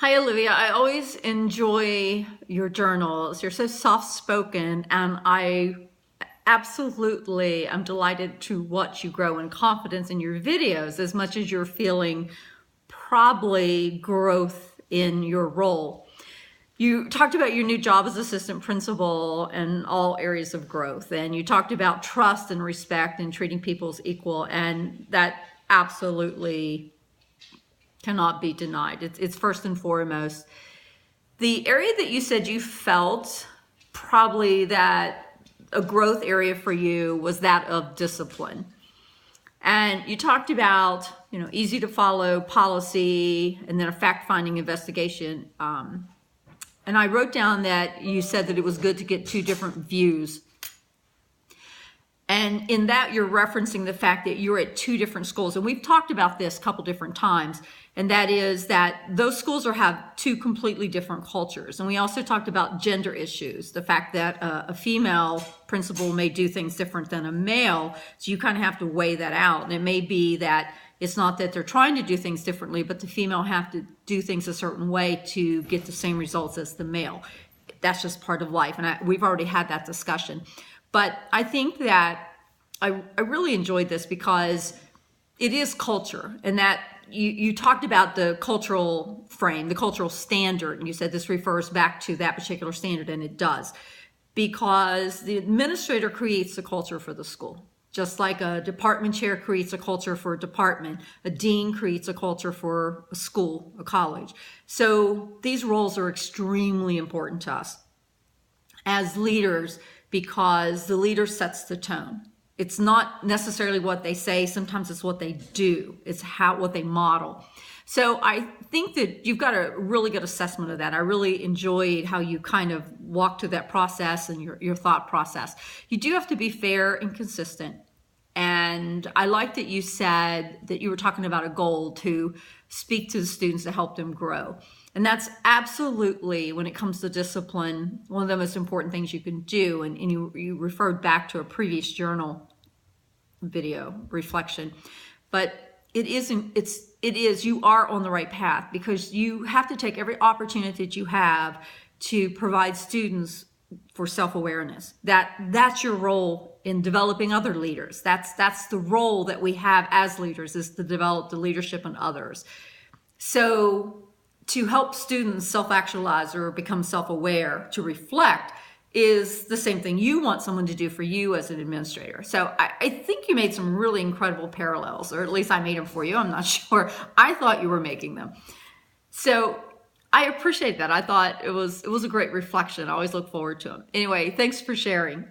Hi, Olivia. I always enjoy your journals. You're so soft-spoken, and I absolutely am delighted to watch you grow in confidence in your videos as much as you're feeling probably growth in your role. You talked about your new job as assistant principal and all areas of growth, and you talked about trust and respect and treating people as equal, and that absolutely cannot be denied. It's first and foremost. The area that you said you felt probably that a growth area for you was that of discipline. And you talked about, easy to follow policy and then a fact-finding investigation. And I wrote down that you said that it was good to get two different views. And in that, you're referencing the fact that you're at two different schools. And we've talked about this a couple different times. And that is that those schools have two completely different cultures. And we also talked about gender issues, the fact that a female principal may do things different than a male. So you kind of have to weigh that out. And it may be that it's not that they're trying to do things differently, but the female have to do things a certain way to get the same results as the male. That's just part of life. And we've already had that discussion. But I think that I really enjoyed this because it is culture, and that you talked about the cultural frame, the cultural standard, and you said this refers back to that particular standard, and it does, because the administrator creates the culture for the school. Just like a department chair creates a culture for a department, a dean creates a culture for a school, a college. So these roles are extremely important to us as leaders, because the leader sets the tone. It's not necessarily what they say. Sometimes it's what they do. It's what they model. So I think that you've got a really good assessment of that. I really enjoyed how you kind of walked through that process and your thought process. You do have to be fair and consistent. And I like that you said that you were talking about a goal to speak to the students to help them grow. And that's absolutely, when it comes to discipline, one of the most important things you can do. And you referred back to a previous journal video reflection. But you are on the right path, because you have to take every opportunity that you have to provide students for self-awareness. That's your role in developing other leaders. That's the role that we have as leaders, is to develop the leadership in others. So to help students self-actualize or become self-aware, to reflect, is the same thing you want someone to do for you as an administrator. So I think you made some really incredible parallels, or at least I made them for you. I'm not sure. I thought you were making them. So I appreciate that. I thought it was a great reflection. I always look forward to them. Anyway, thanks for sharing.